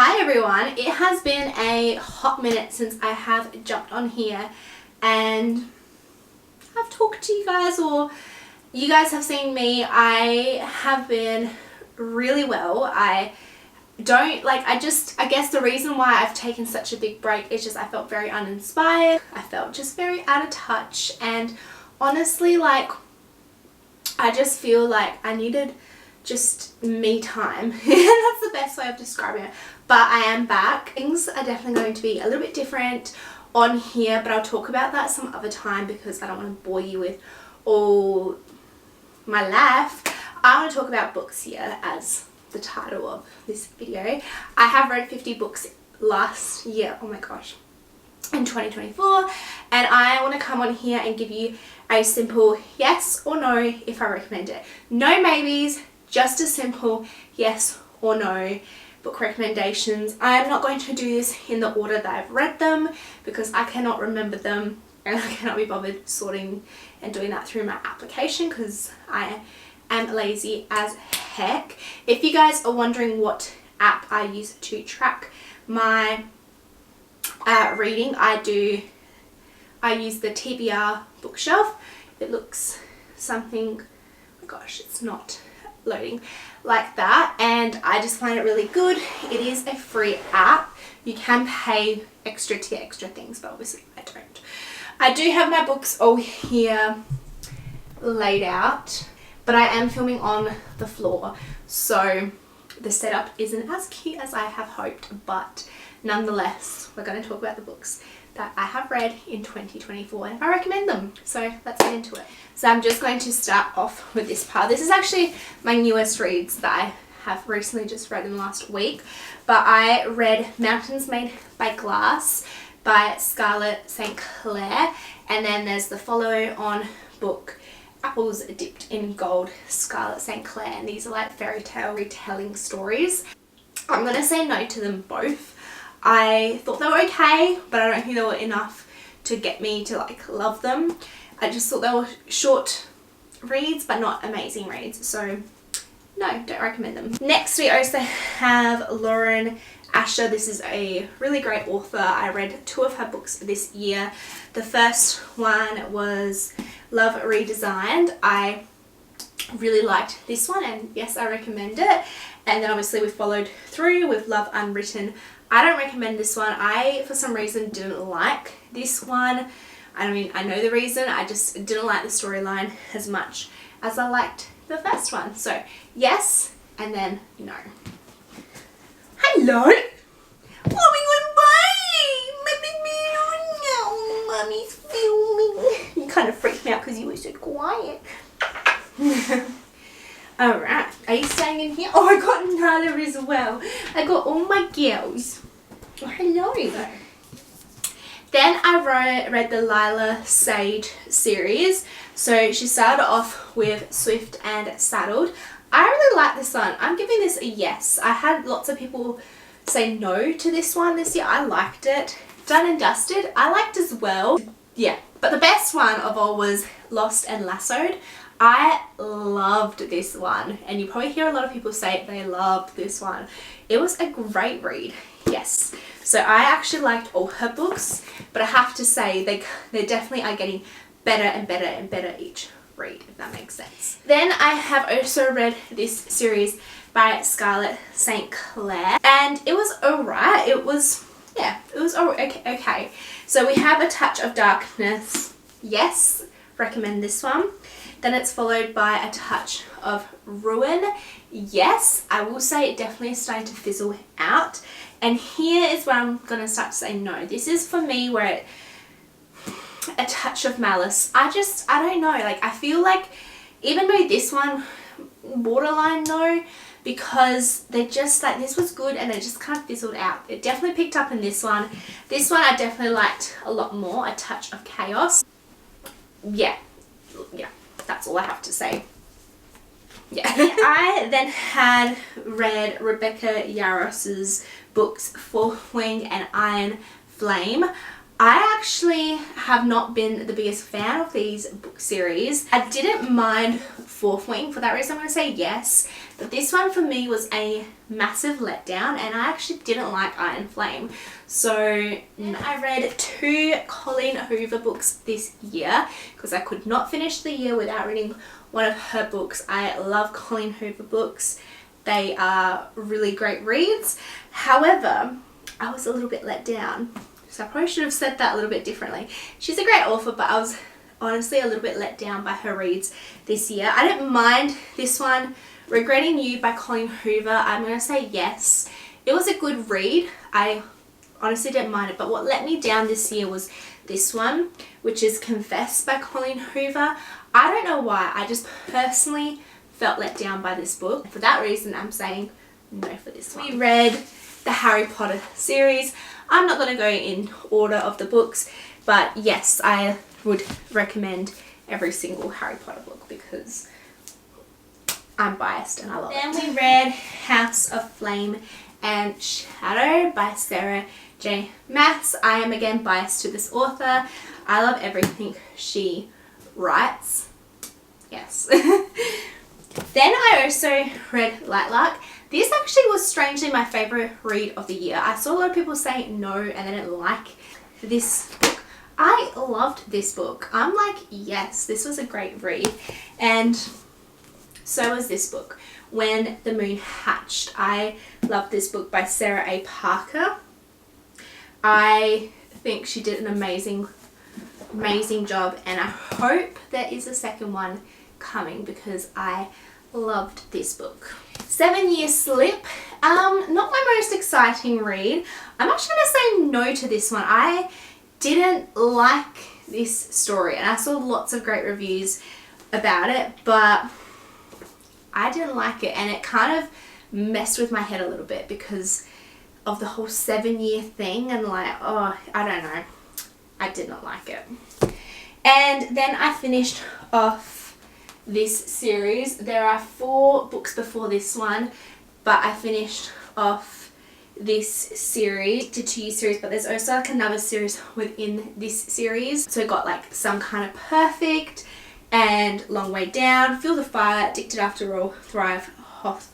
Hi everyone, it has been a hot minute since I have jumped on here and I've talked to you guys, or you guys have seen me. I have been really well. I guess the reason why I've taken such a big break is just I felt very uninspired. I felt just very out of touch, and honestly, like, I just feel like I needed just me time. That's the best way of describing it. But I am back. Things are definitely going to be a little bit different on here, but I'll talk about that some other time because I don't want to bore you with all my life. I want to talk about books here as the title of this video. I have read 50 books last year, oh my gosh, in 2024, and I want to come on here and give you a simple yes or no if I recommend it. No maybes, just a simple yes or no book recommendations. I am not going to do this in the order that I've read them because I cannot remember them and I cannot be bothered sorting and doing that through my application because I am lazy as heck. If you guys are wondering what app I use to track my reading, I use the TBR bookshelf. It looks something, oh my gosh, it's not loading like that, and I just find it really good. It is a free app. You can pay extra to get extra things, but obviously I don't. I do have my books all here laid out, but I am filming on the floor, so the setup isn't as cute as I have hoped, but nonetheless, we're going to talk about the books that I have read in 2024 and if I recommend them. So let's get into it. So I'm just going to start off with this part. This is actually my newest reads that I have recently just read in the last week, but I read Mountains Made by Glass by Scarlett St. Clair, and then there's the follow on book Apples Dipped in Gold, Scarlett St. Clair, and these are like fairy tale retelling stories. I'm going to say no to them both. I thought they were okay, but I don't think they were enough to get me to like love them. I just thought they were short reads but not amazing reads, so no, don't recommend them. Next we also have Lauren Asher. This is a really great author. I read 2 of her books this year. The first one was Love Redesigned. I really liked this one, and yes, I recommend it. And then obviously we followed through with Love Unwritten. I don't recommend this one. I, for some reason, didn't like this one. I mean, I know the reason. I just didn't like the storyline as much as I liked the first one. So, yes, and then no. Hello? Mommy, goodbye! Mommy's filming. You kind of freaked me out because you were so quiet. Alright, are you staying in here? Oh, I got Nala as well. I got all my girls. Oh, hello. Then I read the Lila Sage series. So she started off with Swift and Saddled. I really like this one. I'm giving this a yes. I had lots of people say no to this one this year. I liked it. Done and Dusted, I liked as well. Yeah, but the best one of all was Lost and Lassoed. I loved this one, and you probably hear a lot of people say they loved this one. It was a great read, yes. So I actually liked all her books, but I have to say they definitely are getting better and better and better each read, if that makes sense. Then I have also read this series by Scarlett St. Clair, and it was alright. It was okay. So we have A Touch of Darkness. Yes, recommend this one. Then it's followed by A Touch of Ruin. Yes, I will say it definitely is starting to fizzle out. And here is where I'm going to start to say no. This is for me where A Touch of Malice. I don't know. Like, I feel like even though this one, borderline no, because they just, like, this was good and it just kind of fizzled out. It definitely picked up in this one. This one I definitely liked a lot more. A Touch of Chaos. Yeah. That's all I have to say. Yeah. I then had read Rebecca Yaros's books Fourth Wing and Iron Flame. I actually have not been the biggest fan of these book series. I didn't mind Fourth Wing. For that reason, I'm going to say yes. But this one for me was a massive letdown, and I actually didn't like Iron Flame. So I read 2 Colleen Hoover books this year because I could not finish the year without reading one of her books. I love Colleen Hoover books. They are really great reads. However, I was a little bit let down. So I probably should have said that a little bit differently. She's a great author, but I was honestly a little bit let down by her reads this year. I didn't mind this one, Regretting You by Colleen Hoover. I'm going to say yes. It was a good read. I honestly didn't mind it, but what let me down this year was this one, which is Confess by Colleen Hoover. I don't know why. I just personally felt let down by this book. For that reason, I'm saying no for this one. We read the Harry Potter series. I'm not going to go in order of the books, but yes, I would recommend every single Harry Potter book because I'm biased and I love it. Then we read House of Flame and Shadow by Sarah J. Maas. I am again biased to this author. I love everything she writes. Yes. Then I also read Lightlark. This actually was strangely my favourite read of the year. I saw a lot of people say no and they didn't like this book. I loved this book. I'm like, yes, this was a great read. And so was this book, When the Moon Hatched. I love this book by Sarah A. Parker. I think she did an amazing job, and I hope there is a second one coming because I loved this book. 7 Year Slip. Not my most exciting read. I'm actually going to say no to this one. I didn't like this story, and I saw lots of great reviews about it, but I didn't like it, and it kind of messed with my head a little bit because of the whole 7-year thing, and like, oh, I don't know. I did not like it. And then I finished off this series. There are 4 books before this one, but I finished off this series, the 2-year series, but there's also like another series within this series. So I got like Some Kind of Perfect and Long Way Down, Feel the Fire, Addicted After All, Thrive,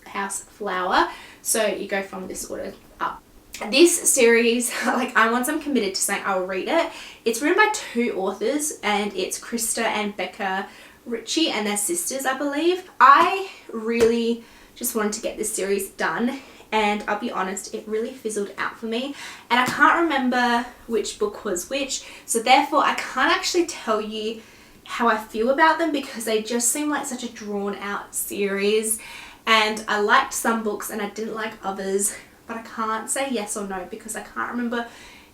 House Flower. So you go from this order up. This series, like, once I'm committed to saying I'll read it, it's written by 2 authors, and it's Krista and Becca Ritchie, and they're sisters, I believe. I really just wanted to get this series done, and I'll be honest, it really fizzled out for me, and I can't remember which book was which, so therefore I can't actually tell you how I feel about them because they just seem like such a drawn out series, and I liked some books and I didn't like others, but I can't say yes or no because I can't remember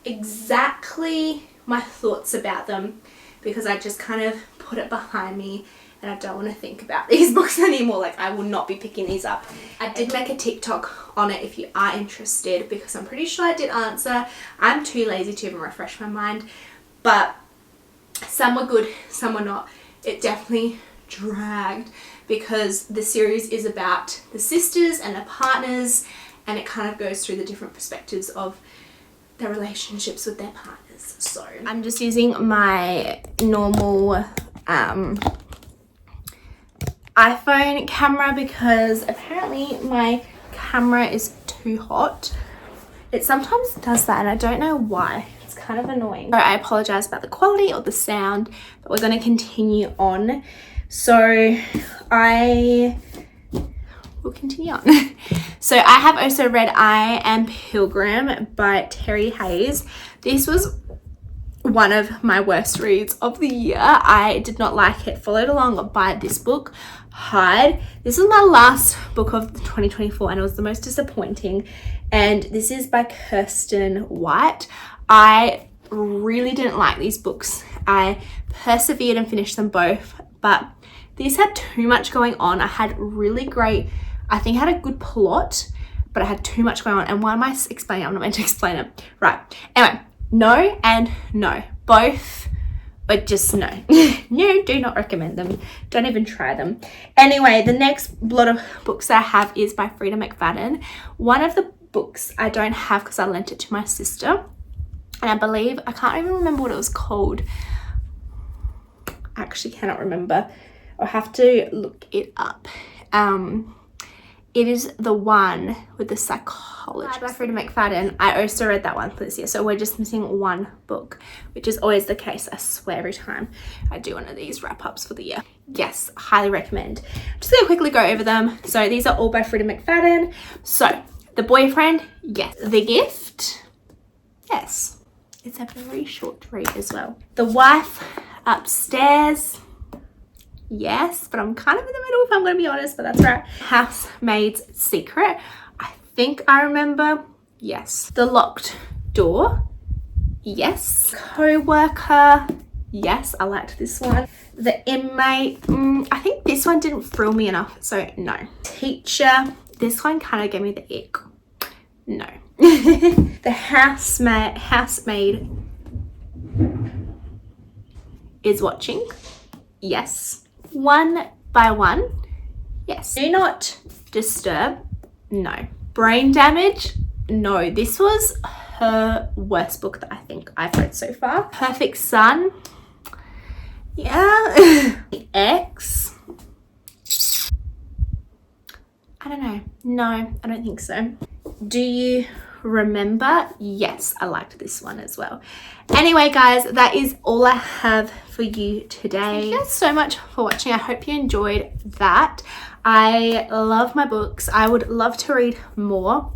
exactly my thoughts about them because I just kind of put it behind me and I don't want to think about these books anymore. Like, I will not be picking these up. I did make a TikTok on it if you are interested because I'm pretty sure I did answer. I'm too lazy to even refresh my mind, but some were good, some were not. It definitely dragged because the series is about the sisters and their partners, and it kind of goes through the different perspectives of their relationships with their partners. So I'm just using my normal iPhone camera because apparently my camera is too hot. It sometimes does that and I don't know why. It's kind of annoying. So I apologize about the quality or the sound, but we're going to continue on. So we'll continue on. So I have also read I Am Pilgrim by Terry Hayes. This was one of my worst reads of the year. I did not like it. Followed along by this book, Hide. This was my last book of 2024 and it was the most disappointing. And this is by Kirsten White. I really didn't like these books. I persevered and finished them both, but these had too much going on. I had really great, I think I had a good plot, but I had too much going on. And why am I explaining? I'm not meant to explain it. Right. Anyway, no and no. Both, but just no. No, do not recommend them. Don't even try them. Anyway, the next lot of books I have is by Frida McFadden. One of the books I don't have because I lent it to my sister. And I believe, I can't even remember what it was called. I actually cannot remember. I'll have to look it up. It is the one with the psychologist by Freida McFadden. I also read that one for this year, so we're just missing one book, which is always the case. I swear every time I do one of these wrap-ups for the year. Yes, highly recommend. I'm just gonna quickly go over them. So these are all by Freida McFadden. So The Boyfriend, yes. The Gift, yes. It's a very short read as well. The Wife Upstairs, yes, but I'm kind of in the middle if I'm going to be honest, but that's right. Housemaid's Secret, I think I remember, yes. The Locked Door, yes. Co-Worker, yes, I liked this one. The Inmate, I think this one didn't thrill me enough, so no. Teacher, this one kind of gave me the ick, no. The Housemaid is Watching, yes. One by One, yes. Do Not Disturb, no. Brain Damage, no. This was her worst book that I think I've read so far. Perfect Sun, yeah. The Ex, I don't know. No, I don't think so. Do You Remember? Yes, I liked this one as well. Anyway, guys, that is all I have for you today. Thank you guys so much for watching. I hope you enjoyed that. I love my books. I would love to read more.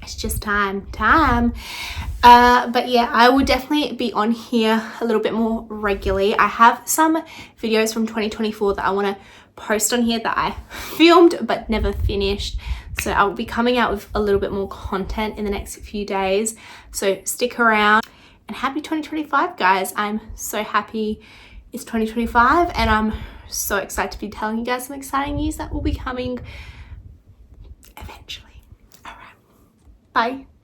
It's just time. But yeah, I will definitely be on here a little bit more regularly. I have some videos from 2024 that I want to post on here that I filmed but never finished. So I will be coming out with a little bit more content in the next few days. So stick around, and happy 2025, guys. I'm so happy it's 2025, and I'm so excited to be telling you guys some exciting news that will be coming eventually. All right, bye.